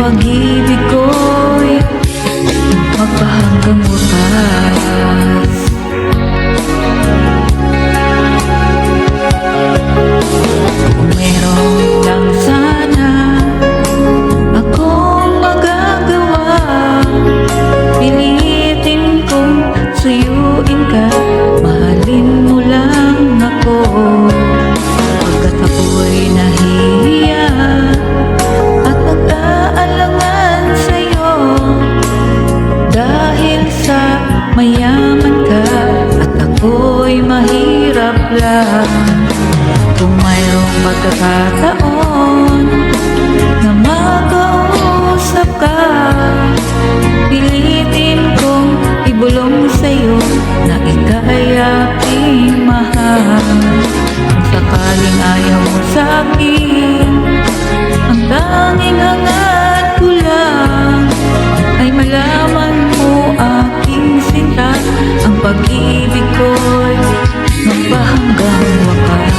pag-ibig ko'y magpahanggang wakas. Kung meron lang sana akong magagawa, pilitin kong suyuin ka, mahalin mo lang ako. Pagkat ako'y nahihiya at nag-aalangan sa'yo, dahil sa mayaman ka at ako'y mahirap lang. Kung mayroong pagkakataon na makausap ka, pilitin kong ibulong sa'yo na ika'y aking mahal. Kung sakaling ayaw mo sa'kin, ang tanging hangad ko lang ay malaman mo aking sinta, ang pag-ibig ko'y magpahanggang wakas.